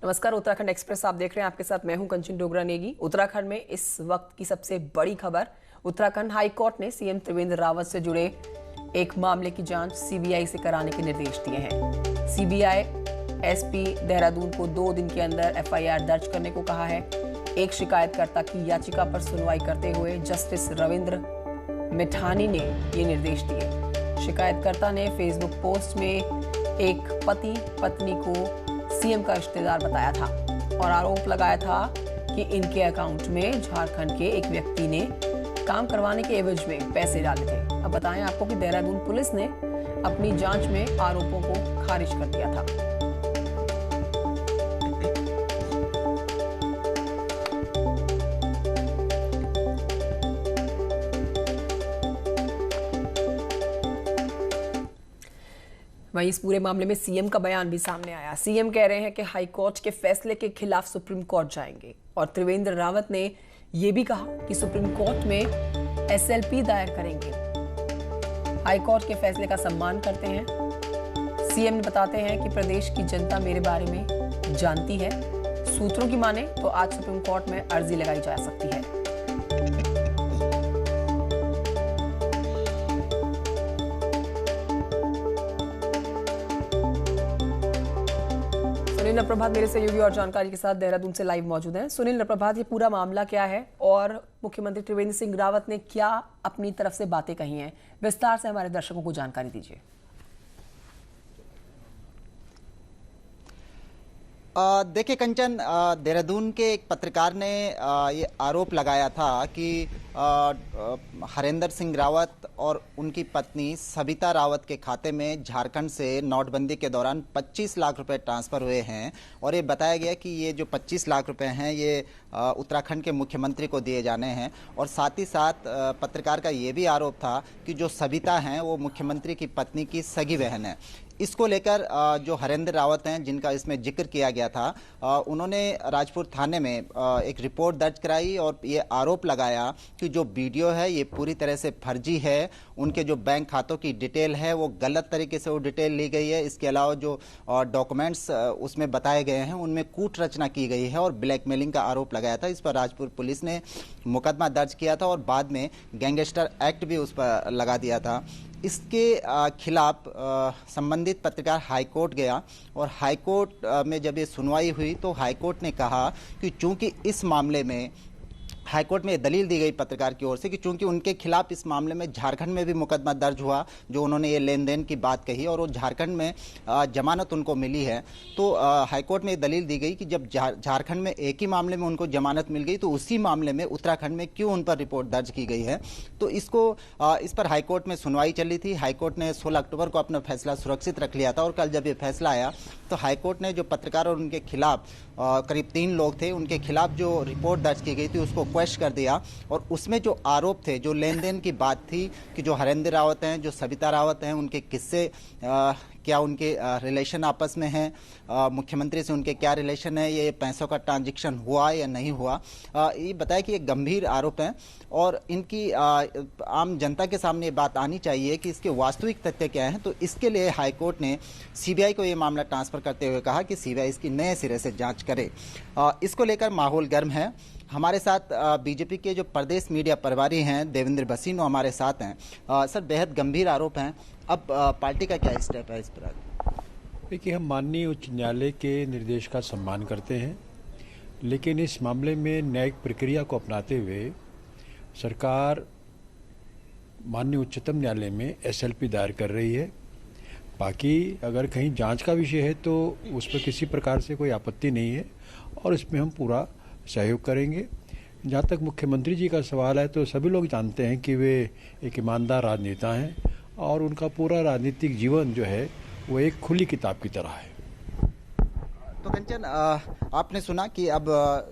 नमस्कार, उत्तराखंड एक्सप्रेस आप देख रहे हैं। आपके साथ मैं हूं कंचन डोगरा नेगी। उत्तराखंड में इस वक्त की सबसे बड़ी खबर, उत्तराखंड हाई कोर्ट ने सीएम त्रिवेंद्र रावत से जुड़े एक मामले की जांच सीबीआई से कराने के निर्देश दिए हैं। सीबीआई एसपी देहरादून को 2 दिन के अंदर एफआईआर दर्ज करने को कहा है। एक शिकायतकर्ता की याचिका पर सुनवाई करते हुए जस्टिस रविंद्र मिठानी ने ये निर्देश दिए। शिकायतकर्ता ने फेसबुक पोस्ट में एक पति पत्नी को सीएम का रिश्तेदार बताया था और आरोप लगाया था कि इनके अकाउंट में झारखंड के एक व्यक्ति ने काम करवाने के एवज में पैसे डाले थे। अब बताएं आपको कि देहरादून पुलिस ने अपनी जांच में आरोपों को खारिज कर दिया था। वहीं इस पूरे मामले में सीएम का बयान भी सामने आया। सीएम कह रहे हैं कि हाई कोर्ट के फैसले के खिलाफ सुप्रीम कोर्ट जाएंगे और त्रिवेंद्र रावत ने यह भी कहा कि सुप्रीम कोर्ट में एसएलपी दायर करेंगे। हाई कोर्ट के फैसले का सम्मान करते हैं। सीएम बताते हैं कि प्रदेश की जनता मेरे बारे में जानती है। सूत्रों की माने तो आज सुप्रीम कोर्ट में अर्जी लगाई जा सकती है। सुनील नप्रभात मेरे सहयोगी और जानकारी के साथ देहरादून से लाइव मौजूद हैं। सुनील नप्रभात, ये पूरा मामला क्या है और मुख्यमंत्री त्रिवेंद्र सिंह रावत ने क्या अपनी तरफ से बातें कही हैं, विस्तार से हमारे दर्शकों को जानकारी दीजिए। देखिए कंचन, देहरादून के एक पत्रकार ने ये आरोप लगाया था कि हरेंद्र सिंह रावत और उनकी पत्नी सविता रावत के खाते में झारखंड से नोटबंदी के दौरान 25 लाख रुपए ट्रांसफ़र हुए हैं और ये बताया गया कि ये जो 25 लाख रुपए हैं ये उत्तराखंड के मुख्यमंत्री को दिए जाने हैं। और साथ ही साथ पत्रकार का ये भी आरोप था कि जो सविता हैं वो मुख्यमंत्री की पत्नी की सगी बहन है। इसको लेकर जो हरेंद्र रावत हैं, जिनका इसमें जिक्र किया गया था, उन्होंने राजपुर थाने में एक रिपोर्ट दर्ज कराई और ये आरोप लगाया कि जो वीडियो है ये पूरी तरह से फर्जी है। उनके जो बैंक खातों की डिटेल है वो गलत तरीके से वो डिटेल ली गई है। इसके अलावा जो डॉक्यूमेंट्स उसमें बताए गए हैं उनमें कूट रचना की गई है और ब्लैकमेलिंग का आरोप लगाया था। इस पर राजपुर पुलिस ने मुकदमा दर्ज किया था और बाद में गैंगस्टर एक्ट भी उस पर लगा दिया था। इसके खिलाफ संबंधित पत्रकार हाईकोर्ट गया और हाईकोर्ट में जब ये सुनवाई हुई तो हाईकोर्ट ने कहा कि चूंकि इस मामले में हाईकोर्ट में दलील दी गई पत्रकार की ओर से कि चूंकि उनके खिलाफ इस मामले में झारखंड में भी मुकदमा दर्ज हुआ, जो उन्होंने ये लेन देन की बात कही और वो झारखंड में जमानत उनको मिली है, तो हाईकोर्ट में दलील दी गई कि जब झारखंड में एक ही मामले में उनको जमानत मिल गई तो उसी मामले में उत्तराखंड में क्यों उन पर रिपोर्ट दर्ज की गई है। तो इस पर हाईकोर्ट में सुनवाई चली थी। हाईकोर्ट ने 16 अक्टूबर को अपना फैसला सुरक्षित रख लिया था और कल जब ये फैसला आया तो हाईकोर्ट ने जो पत्रकार और उनके खिलाफ करीब 3 लोग थे उनके खिलाफ जो रिपोर्ट दर्ज की गई थी उसको क्वेश्चन कर दिया और उसमें जो आरोप थे, जो लेन देन की बात थी कि जो हरेंद्र रावत हैं, जो सविता रावत हैं, उनके किस्से क्या उनके रिलेशन आपस में हैं, मुख्यमंत्री से उनके क्या रिलेशन है, ये पैसों का ट्रांजैक्शन हुआ या नहीं हुआ, ये बताया कि ये गंभीर आरोप हैं और इनकी आम जनता के सामने ये बात आनी चाहिए कि इसके वास्तविक तथ्य क्या हैं। तो इसके लिए हाईकोर्ट ने सीबीआई को ये मामला ट्रांसफ़र करते हुए कहा कि सीबीआई इसकी नए सिरे से जांच करे। इसको लेकर माहौल गर्म है। हमारे साथ बीजेपी के जो प्रदेश मीडिया प्रभारी हैं देवेंद्र भसीन वो हमारे साथ हैं। सर, बेहद गंभीर आरोप हैं, अब पार्टी का क्या स्टेप है इस पर? देखिए, हम माननीय उच्च न्यायालय के निर्देश का सम्मान करते हैं, लेकिन इस मामले में न्यायिक प्रक्रिया को अपनाते हुए सरकार माननीय उच्चतम न्यायालय में एसएलपी दायर कर रही है। बाकी अगर कहीं जांच का विषय है तो उस पर किसी प्रकार से कोई आपत्ति नहीं है और इसमें हम पूरा सहयोग करेंगे। जहाँ तक मुख्यमंत्री जी का सवाल है तो सभी लोग जानते हैं कि वे एक ईमानदार राजनेता हैं और उनका पूरा राजनीतिक जीवन जो है वो एक खुली किताब की तरह है। तो कंचन, आपने सुना कि अब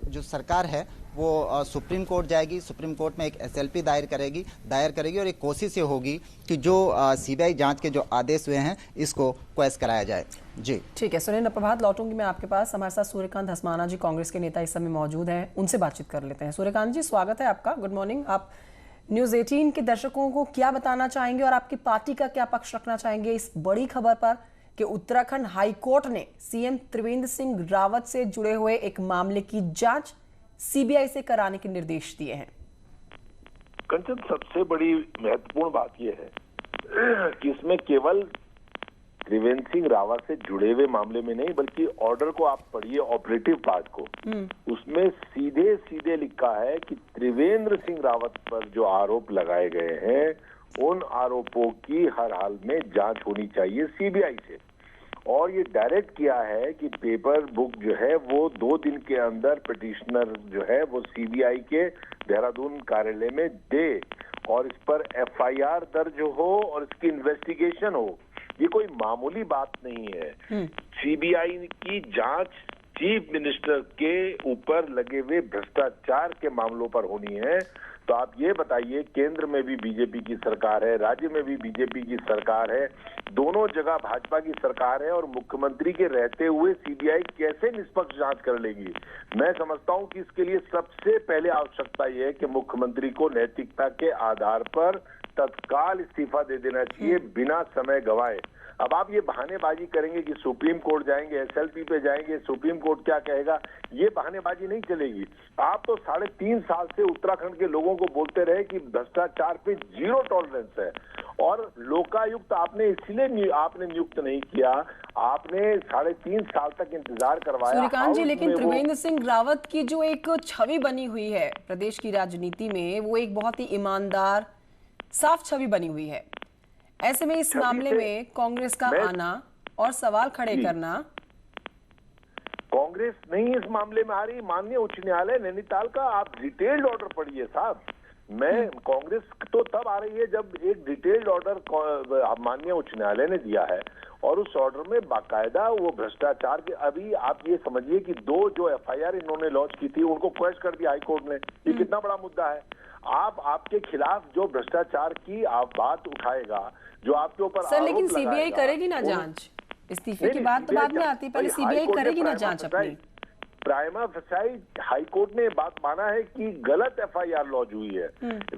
जो सरकार है वो सुप्रीम कोर्ट जाएगी, सुप्रीम कोर्ट में एक एसएलपी दायर करेगी और एक कोशिश ये होगी कि जो सीबीआई जांच के जो आदेश हुए हैं इसको क्वेश्चन कराया जाए। जी ठीक है सुनील नप्रभात, लौटूंगी मैं आपके पास। हमारे साथ सूर्यकांत धस्माना जी, कांग्रेस के नेता इस समय मौजूद हैं, उनसे बातचीत कर लेते हैं। सूर्यकांत जी, स्वागत है आपका, गुड मॉर्निंग। आप न्यूज़ 18 के दर्शकों को क्या बताना चाहेंगे और आपकी पार्टी का क्या पक्ष रखना चाहेंगे इस बड़ी खबर पर कि उत्तराखंड हाई कोर्ट ने सीएम त्रिवेंद्र सिंह रावत से जुड़े हुए एक मामले की जांच सीबीआई से कराने के निर्देश दिए हैं। कंचन, सबसे बड़ी महत्वपूर्ण बात यह है कि इसमें केवल त्रिवेंद्र सिंह रावत से जुड़े हुए मामले में नहीं, बल्कि ऑर्डर को आप पढ़िए, ऑपरेटिव पार्ट को, उसमें सीधे सीधे लिखा है कि त्रिवेंद्र सिंह रावत पर जो आरोप लगाए गए हैं उन आरोपों की हर हाल में जांच होनी चाहिए सीबीआई से। और ये डायरेक्ट किया है कि पेपर बुक जो है वो 2 दिन के अंदर पिटिशनर जो है वो सीबीआई के देहरादून कार्यालय में दे और इस पर एफआईआर दर्ज हो और इसकी इन्वेस्टिगेशन हो। ये कोई मामूली बात नहीं है। सीबीआई की जांच चीफ मिनिस्टर के ऊपर लगे हुए भ्रष्टाचार के मामलों पर होनी है। तो आप ये बताइए, केंद्र में भी बीजेपी की सरकार है, राज्य में भी बीजेपी की सरकार है, दोनों जगह भाजपा की सरकार है और मुख्यमंत्री के रहते हुए सीबीआई कैसे निष्पक्ष जांच कर लेगी? मैं समझता हूं कि इसके लिए सबसे पहले आवश्यकता यह है कि मुख्यमंत्री को नैतिकता के आधार पर तत्काल इस्तीफा दे देना चाहिए बिना समय गंवाए। अब आप ये बहानेबाजी करेंगे कि सुप्रीम कोर्ट जाएंगे, एसएलपी पे जाएंगे, सुप्रीम कोर्ट क्या कहेगा, ये बहानेबाजी नहीं चलेगी। आप तो 3.5 साल से उत्तराखंड के लोगों को बोलते रहे कि भ्रष्टाचार पे 0 टॉलरेंस है और लोकायुक्त आपने इसलिए आपने नियुक्त नहीं किया, आपने 3.5 साल तक इंतजार करवाया। सूर्यकांत जी, लेकिन त्रिवेंद्र सिंह रावत की जो एक छवि बनी हुई है प्रदेश की राजनीति में, वो एक बहुत ही ईमानदार साफ छवि बनी हुई है। ऐसे में इस मामले में कांग्रेस का आना और सवाल खड़े करना। कांग्रेस नहीं इस मामले में आ रही, माननीय उच्च न्यायालय नैनीताल का आप डिटेल्ड ऑर्डर पढ़िए साहब। मैं कांग्रेस तो तब आ रही है जब एक डिटेल्ड ऑर्डर माननीय उच्च न्यायालय ने दिया है और उस ऑर्डर में बाकायदा वो भ्रष्टाचार के, अभी आप ये समझिए कि 2 जो एफआईआर इन्होंने लॉन्च की थी उनको क्वेश कर दिया हाई कोर्ट ने। ये कितना बड़ा मुद्दा है। आपके खिलाफ जो भ्रष्टाचार की आप बात उठाएगा, जो आपके ऊपर सर, लेकिन सीबीआई करेगी ना जांच? इस्तीफे की बात तो बाद में आती है, पहले सीबीआई करेगी ना जांच अपनी। प्राइमा फसाई हाई कोर्ट ने बात माना है कि गलत एफआईआर लॉन्च हुई है,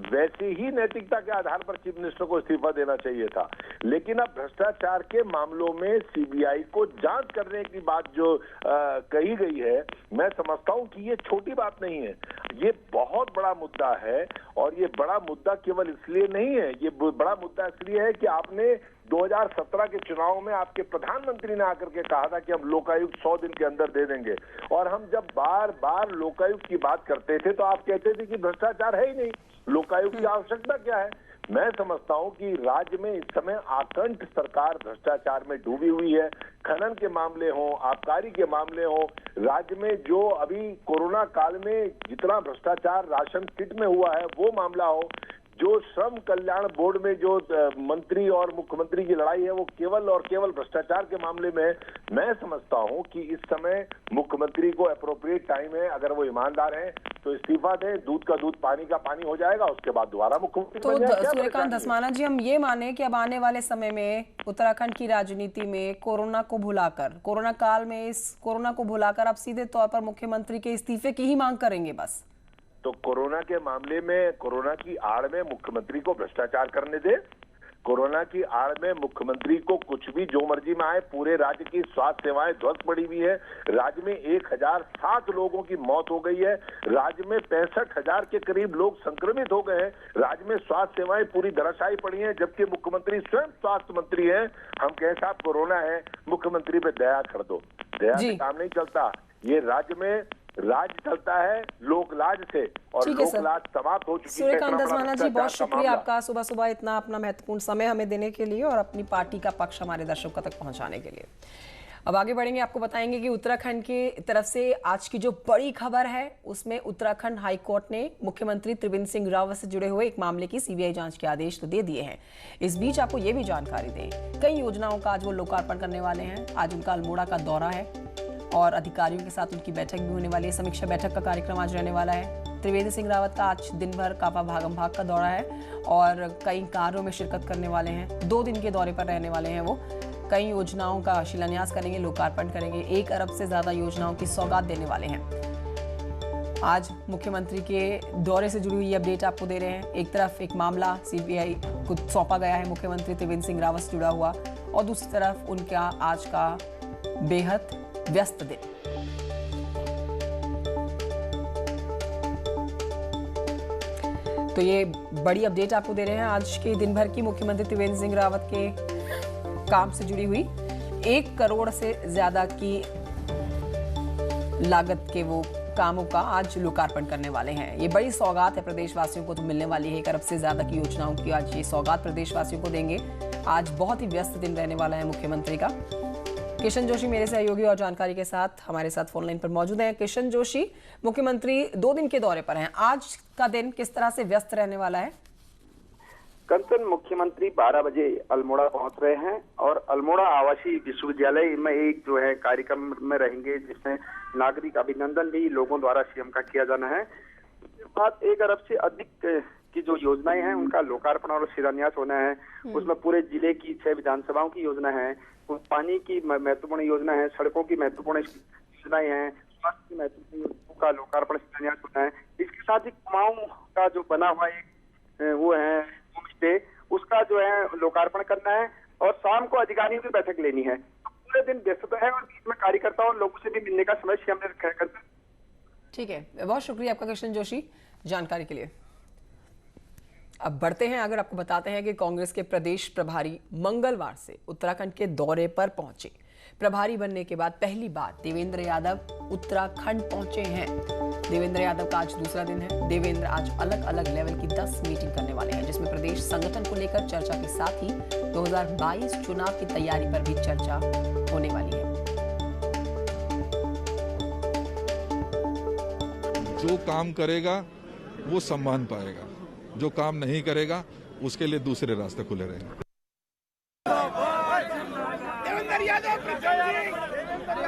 वैसे ही नैतिकता के आधार पर चीफ मिनिस्टर को इस्तीफा देना चाहिए था। लेकिन अब भ्रष्टाचार के मामलों में सीबीआई को जांच करने की बात जो कही गई है, मैं समझता हूं कि ये छोटी बात नहीं है, ये बहुत बड़ा मुद्दा है। और ये बड़ा मुद्दा केवल इसलिए नहीं है, ये बड़ा मुद्दा इसलिए है कि आपने 2017 के चुनाव में आपके प्रधानमंत्री ने आकर के कहा था कि हम लोकायुक्त 100 दिन के अंदर दे देंगे, और हम जब बार बार लोकायुक्त की बात करते थे तो आप कहते थे कि भ्रष्टाचार है ही नहीं, लोकायुक्त की आवश्यकता क्या है। मैं समझता हूं कि राज्य में इस समय आकंठ सरकार भ्रष्टाचार में डूबी हुई है। खनन के मामले हो, आबकारी के मामले हो, राज्य में जो अभी कोरोना काल में जितना भ्रष्टाचार राशन किट में हुआ है वो मामला हो, जो श्रम कल्याण बोर्ड में जो मंत्री और मुख्यमंत्री की लड़ाई है वो केवल और केवल भ्रष्टाचार के मामले में। मैं समझता हूं कि इस समय मुख्यमंत्री को एप्रोप्रिएट टाइम है, अगर वो ईमानदार हैं तो इस्तीफा दें, दूध का दूध पानी का पानी हो जाएगा, उसके बाद दोबारा मुख्यमंत्री तो सूर्यकांत धस्माना जी, हम ये माने कि अब आने वाले समय में उत्तराखंड की राजनीति में कोरोना को भुलाकर, कोरोना काल में इस कोरोना को भुलाकर आप सीधे तौर पर मुख्यमंत्री के इस्तीफे की ही मांग करेंगे बस? तो कोरोना के मामले में, कोरोना की आड़ में मुख्यमंत्री को भ्रष्टाचार करने दे, कोरोना की आड़ में मुख्यमंत्री को कुछ भी जो मर्जी में आए, पूरे राज्य की स्वास्थ्य सेवाएं ध्वस्त पड़ी हुई है, राज्य में 1060 लोगों की मौत हो गई है, राज्य में 65,000 के करीब लोग संक्रमित हो गए हैं, राज्य में स्वास्थ्य सेवाएं पूरी धराशायी पड़ी हैं, जबकि मुख्यमंत्री स्वयं स्वास्थ्य मंत्री हैं। हम कहें साहब कोरोना है, मुख्यमंत्री पे दया कर दो, दया से काम नहीं चलता। ये राज्य में राज चलता है लोक लाज से, और लोक लाज समाप्त हो चुकी है। सूर्यकांत धस्माना जी, बहुत शुक्रिया आपका सुबह सुबह इतना अपना महत्वपूर्ण समय हमें देने के लिए और अपनी पार्टी का पक्ष हमारे दर्शकों तक पहुंचाने के लिए। अब आगे बढ़ेंगे, आपको बताएंगे कि उत्तराखंड की तरफ से आज की जो बड़ी खबर है उसमें उत्तराखंड हाई कोर्ट ने मुख्यमंत्री त्रिवेंद्र सिंह रावत से जुड़े हुए एक मामले की सीबीआई जांच के आदेश तो दे दिए हैं। इस बीच आपको ये भी जानकारी दें, कई योजनाओं का आज वो लोकार्पण करने वाले हैं। आज उनका अल्मोड़ा का दौरा है और अधिकारियों के साथ उनकी बैठक भी होने वाली है। समीक्षा बैठक का कार्यक्रम आज रहने वाला है। त्रिवेंद्र सिंह रावत का आज दिन भर कापा भागम भाग का दौरा है और कई कार्यों में शिरकत करने वाले हैं। 2 दिन के दौरे पर रहने वाले हैं वो। कई योजनाओं का शिलान्यास करेंगे, लोकार्पण करेंगे। 1 अरब से ज्यादा योजनाओं की सौगात देने वाले हैं। आज मुख्यमंत्री के दौरे से जुड़ी हुई अपडेट आपको दे रहे हैं। एक तरफ एक मामला सीबीआई को सौंपा गया है मुख्यमंत्री त्रिवेंद्र सिंह रावत से जुड़ा हुआ, और दूसरी तरफ उनका आज का बेहद व्यस्त दिन। तो ये बड़ी अपडेट आपको दे रहे हैं आज के दिन भर की मुख्यमंत्री त्रिवेंद्र सिंह रावत के काम से जुड़ी हुई। 1 करोड़ से ज्यादा की लागत के वो कामों का आज लोकार्पण करने वाले हैं। ये बड़ी सौगात है प्रदेशवासियों को तो मिलने वाली है। 1 अरब से ज्यादा की योजनाओं की आज ये सौगात प्रदेशवासियों को देंगे। आज बहुत ही व्यस्त दिन रहने वाला है मुख्यमंत्री का। किशन जोशी मेरे सहयोगी और जानकारी के साथ हमारे साथ फोन लाइन पर मौजूद हैं। किशन जोशी, मुख्यमंत्री 2 दिन के दौरे पर हैं, आज का दिन किस तरह से व्यस्त रहने वाला है? कंचन, मुख्यमंत्री 12 बजे अल्मोड़ा पहुंच रहे हैं और अल्मोड़ा आवासीय विश्वविद्यालय में एक जो है कार्यक्रम में रहेंगे, जिसमें नागरिक अभिनंदन भी लोगों द्वारा सीएम का किया जाना है। इसके बाद 1 अरब से अधिक की जो योजनाएं हैं उनका लोकार्पण और शिलान्यास होना है। उसमें पूरे जिले की 6 विधानसभाओं की योजना है, पानी की महत्वपूर्ण योजना है, सड़कों की महत्वपूर्ण योजनाएं हैं, स्वास्थ्य की महत्वपूर्ण योजनाओं का लोकार्पण शिलान्यास होना है। इसके साथ ही कुमाऊं का जो बना हुआ एक वो है होम स्टे, उसका जो है लोकार्पण करना है और शाम को अधिकारियों की बैठक लेनी है। तो पूरे दिन व्यस्त है और बीच में कार्यकर्ताओं और लोगों से भी मिलने का समय सीएम ने रखा है। ठीक है, बहुत शुक्रिया आपका किशन जोशी जानकारी के लिए। अब बढ़ते हैं, अगर आपको बताते हैं कि कांग्रेस के प्रदेश प्रभारी मंगलवार से उत्तराखंड के दौरे पर पहुंचे। प्रभारी बनने के बाद पहली बार देवेंद्र यादव उत्तराखंड पहुंचे हैं। देवेंद्र यादव का आज दूसरा दिन है। देवेंद्र आज अलग अलग लेवल की 10 मीटिंग करने वाले हैं, जिसमें प्रदेश संगठन को लेकर चर्चा के साथ ही 2022 चुनाव की तैयारी पर भी चर्चा होने वाली है। जो काम करेगा वो सम्मान पाएगा, जो काम नहीं करेगा उसके लिए दूसरे रास्ते खुले रहेंगे।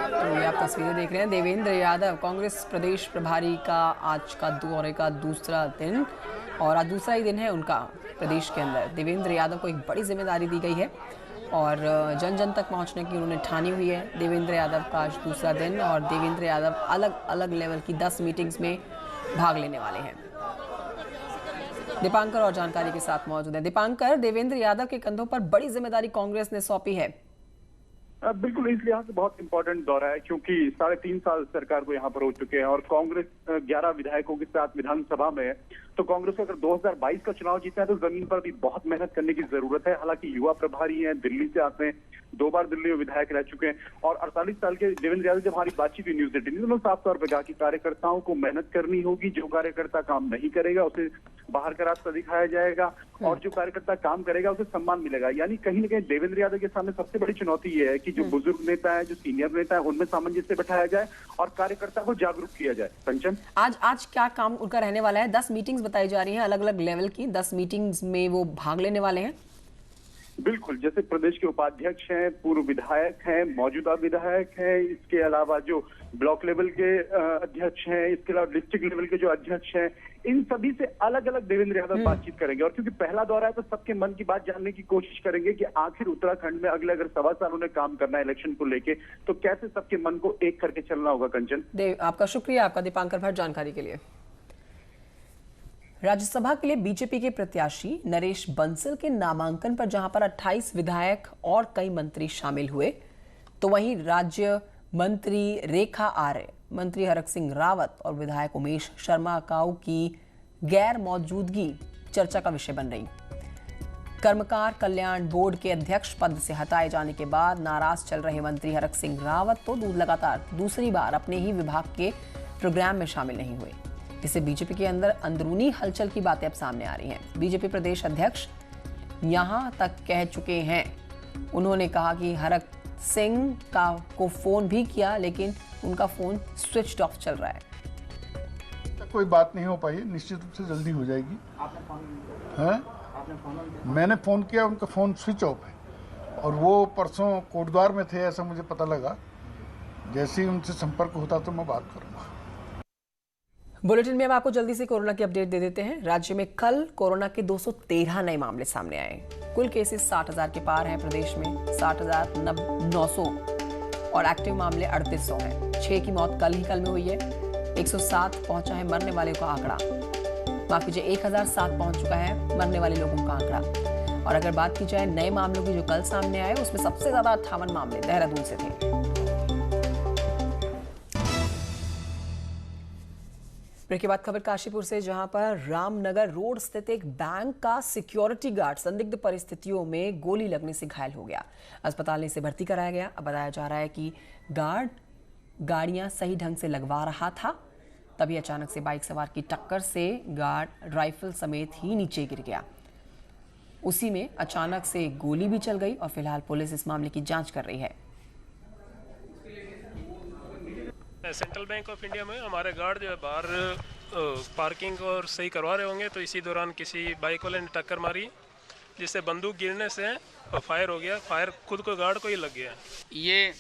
तो ये आप तस्वीरें देख रहे हैं, देवेंद्र यादव कांग्रेस प्रदेश प्रभारी का आज का दौरे का दूसरा दिन, और आज दूसरा ही दिन है उनका प्रदेश के अंदर। देवेंद्र यादव को एक बड़ी जिम्मेदारी दी गई है और जन जन तक पहुंचने की उन्होंने ठानी हुई है। देवेंद्र यादव का आज दूसरा दिन और देवेंद्र यादव अलग अलग लेवल की 10 मीटिंग्स में भाग लेने वाले हैं। दीपांकर और जानकारी के साथ मौजूद है। दीपांकर, देवेंद्र यादव के कंधों पर बड़ी जिम्मेदारी कांग्रेस ने सौंपी है। बिल्कुल, इस लिहाज से बहुत इंपॉर्टेंट दौरा है क्योंकि 3.5 साल सरकार को यहाँ पर हो चुके हैं और कांग्रेस 11 विधायकों के साथ विधानसभा में है। तो कांग्रेस को अगर 2022 का चुनाव जीतना है तो जमीन पर भी बहुत मेहनत करने की जरूरत है। हालांकि युवा प्रभारी हैं, दिल्ली से आते हैं, 2 बार दिल्ली में विधायक रह चुके हैं और 48 साल के देवेंद्र यादव जब हमारी बातचीत हुई न्यूज 18 उन्होंने साफ तौर पर कहा कि कार्यकर्ताओं को मेहनत करनी होगी। जो कार्यकर्ता काम नहीं करेगा उसे बाहर का रास्ता दिखाया जाएगा और जो कार्यकर्ता काम करेगा उसे सम्मान मिलेगा। यानी कहीं ना कहीं देवेंद्र यादव के सामने सबसे बड़ी चुनौती ये है कि जो बुजुर्ग नेता है, जो सीनियर नेता है, उनमें सामंजस्य बैठाया जाए और कार्यकर्ता को जागरूक किया जाए। कंचन, आज क्या काम उनका रहने वाला है? 10 मीटिंग्स बताई जा रही हैं, अलग अलग लेवल की 10 मीटिंग्स में वो भाग लेने वाले हैं। बिल्कुल, जैसे प्रदेश के उपाध्यक्ष हैं, पूर्व विधायक हैं, मौजूदा विधायक हैं, इसके अलावा जो ब्लॉक लेवल के अध्यक्ष हैं, इसके अलावा डिस्ट्रिक्ट लेवल के जो अध्यक्ष हैं, इन सभी से अलग अलग देवेंद्र यादव बातचीत करेंगे। और क्योंकि पहला दौरा है तो सबके मन की बात जानने की कोशिश करेंगे कि आखिर उत्तराखंड में अगले अगर 1.25 साल उन्हें काम करना है इलेक्शन को लेके, तो कैसे सबके मन को एक करके चलना होगा। कंचन, आपका शुक्रिया, आपका दीपांकर भट्ट जानकारी के लिए। राज्यसभा के लिए बीजेपी के प्रत्याशी नरेश बंसल के नामांकन पर जहां पर 28 विधायक और कई मंत्री शामिल हुए, तो वहीं राज्य मंत्री रेखा आर्य, मंत्री हरक सिंह रावत और विधायक उमेश शर्मा काऊ की गैर मौजूदगी चर्चा का विषय बन रही। कर्मकार कल्याण बोर्ड के अध्यक्ष पद से हटाए जाने के बाद नाराज चल रहे मंत्री हरक सिंह रावत तो लगातार दूसरी बार अपने ही विभाग के प्रोग्राम में शामिल नहीं हुए। इससे बीजेपी के अंदर अंदरूनी हलचल की बातें अब सामने आ रही हैं। बीजेपी प्रदेश अध्यक्ष यहां तक कह चुके हैं, उन्होंने कहा कि हरक सिंह को फोन भी किया लेकिन उनका फोन स्विच ऑफ चल रहा है। कोई बात नहीं हो पाई, निश्चित रूप से जल्दी हो जाएगी। मैंने फोन किया, उनका फोन स्विच ऑफ है और वो परसों कोटद्वार में थे ऐसा मुझे पता लगा। जैसे ही उनसे संपर्क होता तो मैं बात करूंगा। बुलेटिन में अब आपको जल्दी से कोरोना की अपडेट दे देते हैं। राज्य में कल कोरोना के 213 नए मामले सामने आए। कुल केसेस 60,000 के पार हैं प्रदेश में, 60,900 और एक्टिव मामले 3800 हैं। 6 की मौत कल में हुई है। 107 पहुंचा है मरने वाले का आंकड़ा, माफ कीजिए 1007 पहुंच चुका है मरने वाले लोगों का आंकड़ा। और अगर बात की जाए नए मामलों की जो कल सामने आए, उसमें सबसे ज्यादा 58 मामले देहरादून से थे। ब्रेक के बाद खबर काशीपुर से, जहां पर रामनगर रोड स्थित एक बैंक का सिक्योरिटी गार्ड संदिग्ध परिस्थितियों में गोली लगने से घायल हो गया। अस्पताल में इसे भर्ती कराया गया। अब बताया जा रहा है कि गार्ड गाड़ियां सही ढंग से लगवा रहा था, तभी अचानक से बाइक सवार की टक्कर से गार्ड राइफल समेत ही नीचे गिर गया। उसी में अचानक से गोली भी चल गई और फिलहाल पुलिस इस मामले की जांच कर रही है। सेंट्रल बैंक ऑफ इंडिया में हमारे गार्ड जो है बाहर पार्किंग और सही करवा रहे होंगे, तो इसी दौरान किसी बाइक वाले ने टक्कर मारी, जिससे बंदूक गिरने से फायर हो गया। फायर खुद को गार्ड को ही लग गया। ये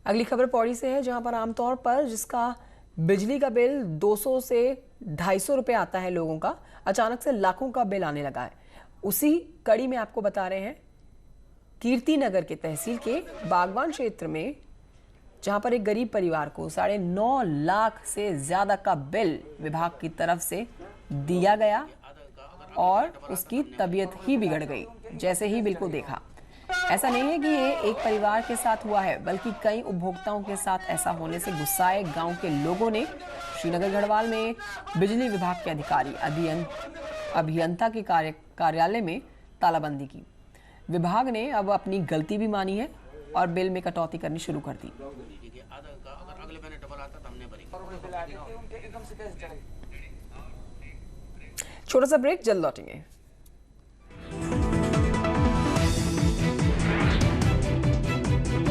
अगली खबर पौड़ी से है, जहां पर आमतौर पर जिसका बिजली का बिल 200 से 250 रुपए आता है लोगों का, अचानक से लाखों का बिल आने लगा है। उसी कड़ी में आपको बता रहे हैं कीर्ति नगर के तहसील के बागवान क्षेत्र में, जहां पर एक गरीब परिवार को 9.5 लाख से ज्यादा का बिल विभाग की तरफ से दिया गया और उसकी तबीयत ही बिगड़ गई जैसे ही बिल को देखा। ऐसा नहीं है कि ये एक परिवार के साथ हुआ है, बल्कि कई उपभोक्ताओं के साथ ऐसा होने से गुस्साए गांव के लोगों ने श्रीनगर गढ़वाल में बिजली विभाग के अधिकारी अभियंता के कार्यालय में तालाबंदी की। विभाग ने अब अपनी गलती भी मानी है और बिल में कटौती करनी शुरू कर दी। छोटा सा ब्रेक, जल्द लौटेंगे।